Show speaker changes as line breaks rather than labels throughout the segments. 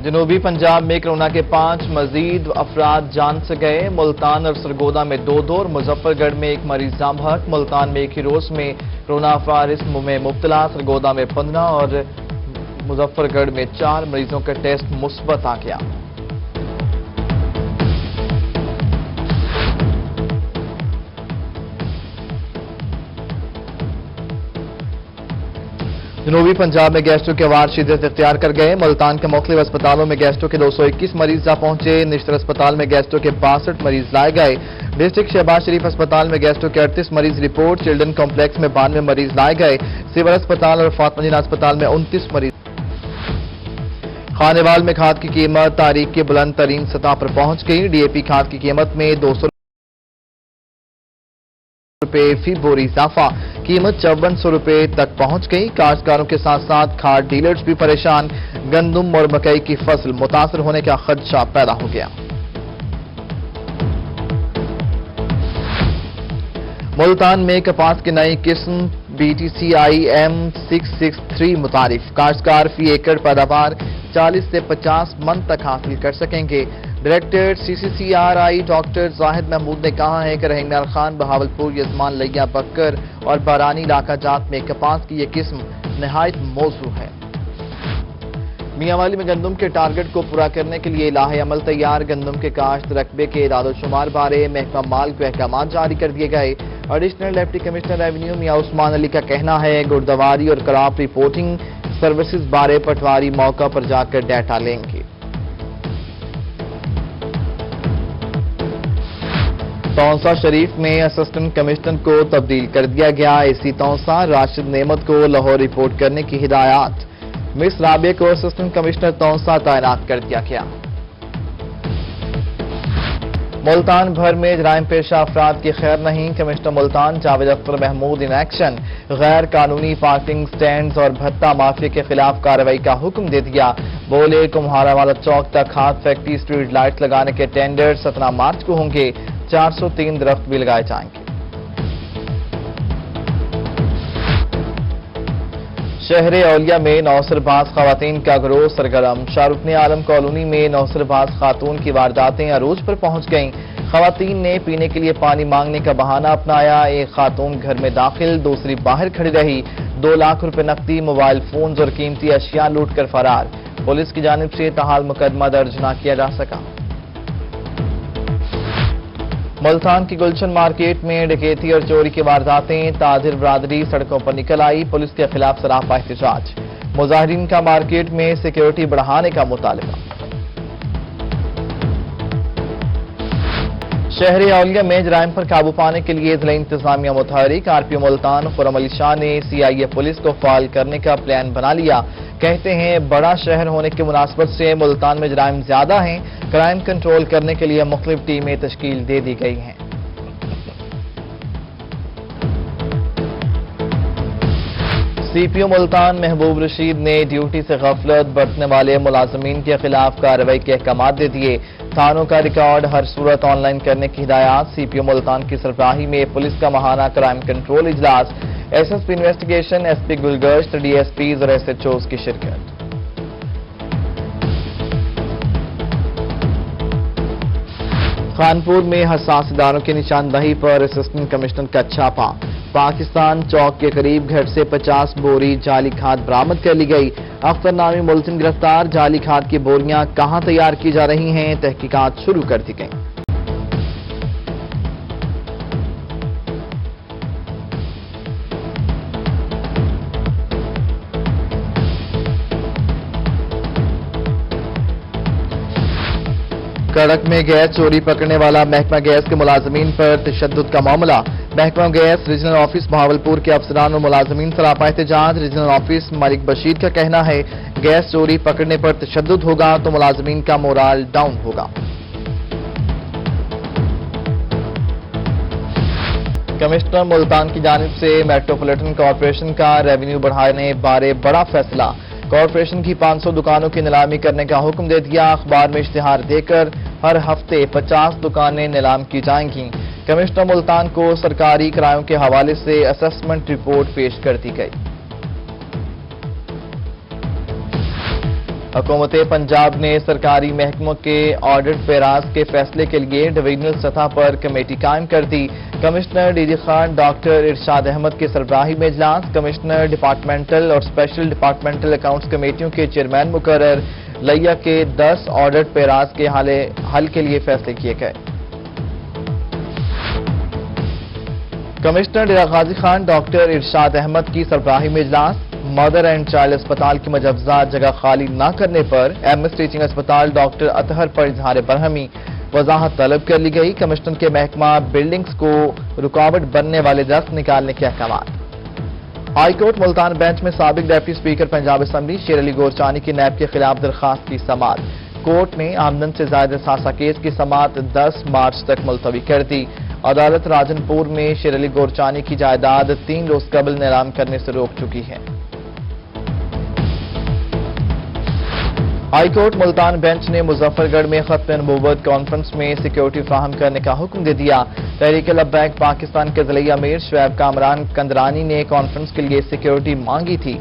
جنوبی پنجاب میں کرونا کے 5 مزید افراد جان سے گئے۔ ملتان اور سرگودا میں 2 اور مظفر گڑھ میں 1 مریض جاں بحق۔ ملتان میں ایک ہی روز میں کرونا وائرس میں مبتلا، سرگودا میں 15 اور مظفر گڑھ میں 4 مریضوں کا ٹیسٹ مثبت آ گیا۔ جنوبی پنجاب میں گیسٹرو کے وار شدت اختیار کر گئے۔ ملتان کے مختلف اسپتالوں میں گیسٹرو کے 221 مریض جا پہنچے۔ نشتر اسپتال میں گیسٹرو کے 62 مریض لائے گئے۔ ڈسٹرکٹ شہباز شریف اسپتال میں گیسٹرو کے 38 مریض رپورٹ۔ چلڈرن کمپلیکس میں 92 مریض لائے گئے۔ سول اسپتال اور فاطمہ جناح اسپتال میں 29 مریض۔ خانیوال میں کھاد کی قیمت تاریخ کے بلند ترین سطح پر پہنچ گئی۔ ڈی اے پی کھاد کی قیمت میں 200 روپے فی بوری اضافہ، قیمت 5400 روپے تک پہنچ گئی۔ کاشتکاروں کے ساتھ ساتھ کھاد ڈیلرز بھی پریشان، گندم اور مکئی کی فصل متاثر ہونے کا خدشہ پیدا ہو گیا۔ ملتان میں کپاس کی نئی قسم BTCI M663 متعارف، کاشتکار فی ایکڑ پیداوار 40 سے 50 من تک حاصل کر سکیں گے۔ ڈائریکٹر CCCRI ڈاکٹر زاہد محمود نے کہا ہے کہ رحیم خان، بہاولپور، یزمان، لیا، بکر اور بارانی علاقہ جات میں کپاس کی یہ قسم نہایت موزوں ہے۔ میاں والی میں گندم کے ٹارگٹ کو پورا کرنے کے لیے لاہے عمل تیار، گندم کے کاشت رقبے کے اعداد و شمار بارے محکمہ مال کو احکامات جاری کر دیے گئے۔ ایڈیشنل ڈپٹی کمشنر ریونیو میاں عثمان علی کا کہنا ہے گردواری اور کراپ رپورٹنگ سروسز بارے پٹواری موقع پر جا کر ڈیٹا لیں گے۔ تونسا شریف میں اسسٹنٹ کمشنر کو تبدیل کر دیا گیا۔ AC تونسا راشد نعمت کو لاہور رپورٹ کرنے کی ہدایات، مس رابعہ کو اسسٹنٹ کمشنر تونسا تعینات کر دیا گیا۔ ملتان بھر میں جرائم پیشہ افراد کی خیر نہیں، commissioner Multan Javed Akhtar Mahmood in action, غیر قانونی پارکنگ سٹینڈز اور بھتہ مافیا کے خلاف کارروائی کا حکم دے دیا۔ بولے کمہارا والا چوک تک کھاد فیکٹری اسٹریٹ لائٹس لگانے کے ٹینڈر 17 مارچ کو ہوں گے، 403 درخت بھی لگائے جائیں گے۔ شہر اولیاء میں نوسر باز خواتین کا گروہ سرگرم، شاہ رکن عالم کالونی میں نوسر باز خاتون کی وارداتیں عروج پر پہنچ گئیں۔ خواتین نے پینے کے لیے پانی مانگنے کا بہانہ اپنایا، ایک خاتون گھر میں داخل، دوسری باہر کھڑی رہی، 2 لاکھ روپے نقدی، موبائل فونز اور قیمتی اشیاء لوٹ کر فرار۔ پولیس کی جانب سے تاحال مقدمہ درج نہ کیا جا سکا۔ ملتان کی گلشن مارکیٹ میں ڈکیتی اور چوری کی وارداتیں، تاجر برادری سڑکوں پر نکل آئی، پولیس کے خلاف سراپا احتجاج، مظاہرین کا مارکیٹ میں سیکیورٹی بڑھانے کا مطالبہ۔ شہر اولیاء میں جرائم پر قابو پانے کے لیے ضلع انتظامیہ متحرک، RPO ملتان خرم علی شاہ نے CIA پولیس کو فعال کرنے کا پلان بنا لیا۔ کہتے ہیں بڑا شہر ہونے کی مناسبت سے ملتان میں جرائم زیادہ ہیں، کرائم کنٹرول کرنے کے لیے مختلف ٹیمیں تشکیل دے دی گئی ہیں۔ CPO ملتان محبوب رشید نے ڈیوٹی سے غفلت برتنے والے ملازمین کے خلاف کارروائی کے احکامات دے دیے۔ تھانوں کا ریکارڈ ہر صورت آن لائن کرنے کی ہدایات، CPO ملتان کی سربراہی میں پولیس کا ماہانہ کرائم کنٹرول اجلاس، SSP investigation, SP Gulgasht, DSPs اور SHOs کی شرکت۔ خانپور میں حساس اداروں کی نشاندہی پر اسسٹنٹ کمشنر کا چھاپا، پاکستان چوک کے قریب گھر سے 50 بوری جعلی کھاد برآمد کر لی گئی۔ اختر نامی ملزم گرفتار، جعلی کھاد کی بوریاں کہاں تیار کی جا رہی ہیں، تحقیقات شروع کر دی گئیں۔ کڑک میں گیس چوری پکڑنے والا محکمہ گیس کے ملازمین پر تشدد کا معاملہ، محکمہ گیس ریجنل آفس بہاولپور کے افسران اور ملازمین سراپا احتجاج۔ ریجنل آفس ملک بشیر کا کہنا ہے گیس چوری پکڑنے پر تشدد ہوگا تو ملازمین کا مورال ڈاؤن ہوگا۔ کمشنر ملتان کی جانب سے میٹروپولیٹن کارپوریشن کا ریونیو بڑھانے بارے بڑا فیصلہ، کارپوریشن کی 500 دکانوں کی نیلامی کرنے کا حکم دے دیا۔ اخبار میں اشتہار دے کر ہر ہفتے 50 دکانیں نیلام کی جائیں گی۔ کمشنر ملتان کو سرکاری کرایوں کے حوالے سے اسسمنٹ رپورٹ پیش کر دی گئی۔ حکومت پنجاب نے سرکاری محکموں کے آڈٹ پیراز کے فیصلے کے لیے ڈویژنل سطح پر کمیٹی قائم کر دی۔ Commissioner D G Khan doctor Irshad Ahmed کی سربراہی میں اجلاس، کمشنر ڈپارٹمنٹل اور اسپیشل ڈپارٹمنٹل اکاؤنٹس کمیٹیوں کے چیئرمین مقرر، لیا کے 10 آڈٹ پیراز کے حل کے لیے فیصلے کیے گئے۔ کمشنر ڈیرہ غازی خان ڈاکٹر ارشاد احمد کی سربراہی میں اجلاس، مدر اینڈ چائلڈ اسپتال کی مجوزہ جگہ خالی نہ کرنے پر ایم ایس ٹیچنگ اسپتال ڈاکٹر اطہر پر اظہار برہمی، وضاحت طلب کر لی گئی۔ کمشنر کے محکمہ بلڈنگز کو رکاوٹ بننے والے دست نکالنے کے احکامات۔ ہائی کورٹ ملتان بینچ میں سابق ڈپٹی اسپیکر پنجاب اسمبلی شیر علی گورچانی کی نیب کے خلاف درخواست کی سماعت۔ کورٹ نے آمدن سے زائد اثاثہ کیس کی سماعت 10 مارچ تک ملتوی کر دی۔ عدالت راجن پور میں شیر علی گورچانی کی جائیداد 3 روز قبل نیلام کرنے سے روک چکی ہے۔ ہائی کورٹ ملتان بینچ نے مظفر گڑھ میں ختم نبوت کانفرنس میں سیکیورٹی فراہم کرنے کا حکم دے دیا۔ تحریک لبیک پاکستان کے ضلعی امیر شعیب کامران کندرانی نے کانفرنس کے لیے سیکیورٹی مانگی تھی۔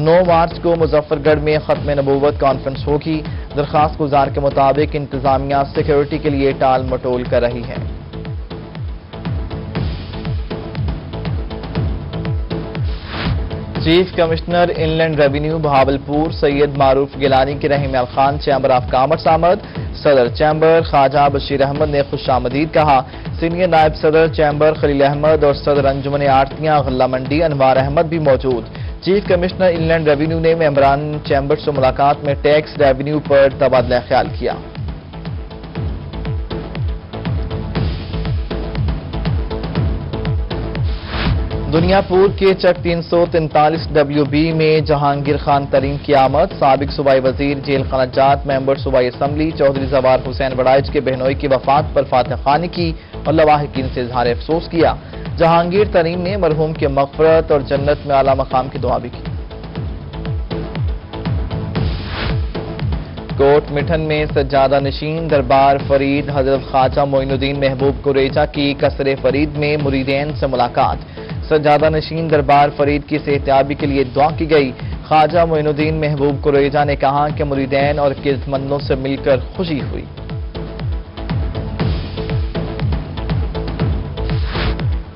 9 مارچ کو مظفر گڑھ میں ختم نبوت کانفرنس ہوگی۔ درخواست گزار کے مطابق انتظامیہ سیکیورٹی کے لیے ٹال مٹول کر رہی ہے۔ چیف کمشنر ان لینڈ ریونیو بہاولپور سید معروف گیلانی کی رحیم الخان چیمبر آف کامرس آمد۔ صدر چیمبر خواجہ بشیر احمد نے خوش آمدید کہا۔ سینئر نائب صدر چیمبر خلیل احمد اور صدر انجمن آڑتیاں غلہ منڈی انوار احمد بھی موجود۔ چیف کمشنر ان لینڈ ریونیو نے ممبران چیمبر سے ملاقات میں ٹیکس ریونیو پر تبادلہ خیال کیا۔ دنیا پور کے چک 343 WB میں جہانگیر خان ترین کی آمد۔ سابق صوبائی وزیر جیل خانہ جات ممبر صوبائی اسمبلی چودھری زوار حسین بڑائچ کے بہنوئی کی وفات پر فاتح خوانی کی اور لواحقین سے اظہار افسوس کیا۔ جہانگیر ترین نے مرحوم کے مغفرت اور جنت میں اعلیٰ مقام کی دعا بھی کی۔ کوٹ مٹھن میں سجادہ نشین دربار فرید حضرت خواجہ معین الدین محبوب قریجہ کی قصر فرید میں مریدین سے ملاقات۔ سجادہ نشین دربار فرید کی صحتیابی کے لیے دعا کی گئی۔ خواجہ معین الدین محبوب قریجہ نے کہا کہ مریدین اور عقیدت مندوں سے مل کر خوشی ہوئی۔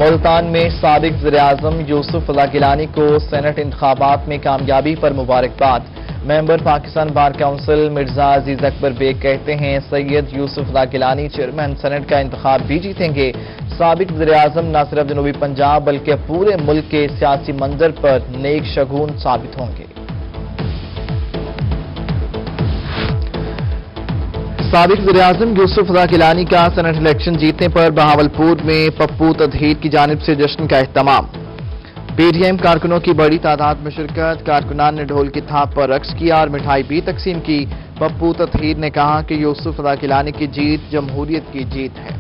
ملتان میں سابق وزیراعظم یوسف رضا گیلانی کو سینٹ انتخابات میں کامیابی پر مبارکباد۔ ممبر پاکستان بار کونسل مرزا عزیز اکبر بیگ کہتے ہیں سید یوسف رضا گیلانی چیئرمین سینٹ کا انتخاب بھی جیتیں گے۔ سابق وزیراعظم نہ صرف جنوبی پنجاب بلکہ پورے ملک کے سیاسی منظر پر نیک شگون ثابت ہوں گے۔ سابق وزیراعظم یوسف رضا گیلانی کا سینٹ الیکشن جیتنے پر بہاولپور میں پپو تطہیر کی جانب سے جشن کا اہتمام۔ پی ڈی ایم کارکنوں کی بڑی تعداد میں شرکت، کارکنان نے ڈھول کی تھاپ پر رقص کیا اور مٹھائی بھی تقسیم کی۔ پپو تطہیر نے کہا کہ یوسف رضا گیلانی کی جیت جمہوریت کی جیت ہے۔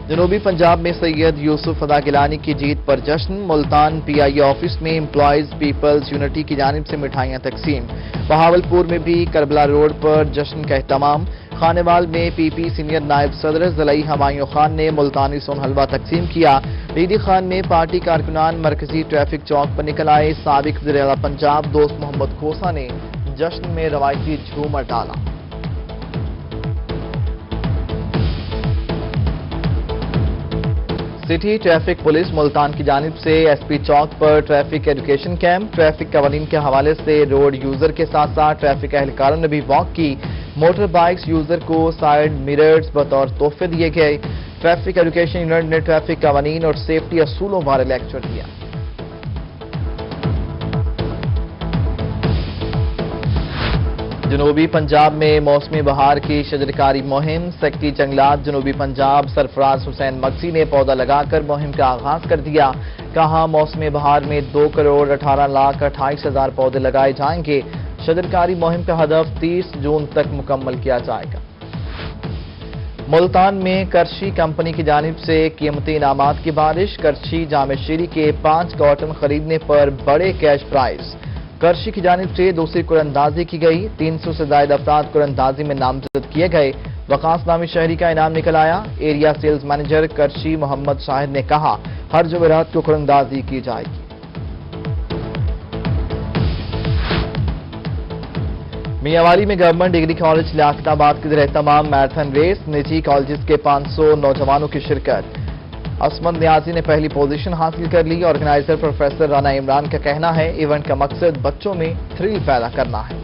جنوبی پنجاب میں سید یوسف رضا گیلانی کی جیت پر جشن، ملتان پی آئی اے آفس میں امپلائیز پیپلز یونٹی کی جانب سے مٹھائیاں تقسیم۔ بہاولپور میں بھی کربلا روڈ پر جشن کا اہتمام۔ خانیوال میں پی پی سینئر نائب صدر ضلعی ہمایوں خان نے ملتانی سون حلوہ تقسیم کیا۔ ریڈی خان میں پارٹی کارکنان مرکزی ٹریفک چوک پر نکل آئے۔ سابق وزیر اعلیٰ پنجاب دوست محمد کھوسا نے جشن میں روایتی جھومر ڈالا۔ سٹی ٹریفک پولیس ملتان کی جانب سے ایس پی چوک پر ٹریفک ایڈوکیشن کیمپ، ٹریفک قوانین کے حوالے سے روڈ یوزر کے ساتھ ساتھ ٹریفک اہلکاروں نے بھی واک کی۔ موٹر بائکس یوزر کو سائیڈ میررز بطور تحفے دیے گئے۔ ٹریفک ایڈوکیشن یونٹ نے ٹریفک قوانین اور سیفٹی اصولوں بارے لیکچر دیا۔ جنوبی پنجاب میں موسم بہار کی شجرکاری مہم، سیکٹری جنگلات جنوبی پنجاب سرفراز حسین مگسی نے پودا لگا کر مہم کا آغاز کر دیا۔ کہا موسم بہار میں 2,18,28,000 پودے لگائے جائیں گے۔ شجرکاری مہم کا ہدف 30 جون تک مکمل کیا جائے گا۔ ملتان میں کرشی کمپنی کی جانب سے قیمتی انعامات کی بارش، کرشی جامع شیری کے 5 کارٹن خریدنے پر بڑے کیش پرائز۔ کرشی کی جانب سے دوسری قراردادی کی گئی، 300 سے زائد افراد قراردادی میں نامزد کیے گئے۔ وقاص نامی شہری کا انعام نکل آیا۔ ایریا سیلز مینیجر کرشی محمد شاہد نے کہا ہر جمعرات کو قراردادی کی جائے گی۔ میاں میں گورنمنٹ ڈگری کالج لیاقت آباد کی زیر تمام میراتھن ریس، نجی کالجز کے 500 نوجوانوں کی شرکت۔ عصمت نیازی نے پہلی پوزیشن حاصل کر لی۔ آرگنائزر پروفیسر رانا عمران کا کہنا ہے ایونٹ کا مقصد بچوں میں تھرل پیدا کرنا ہے۔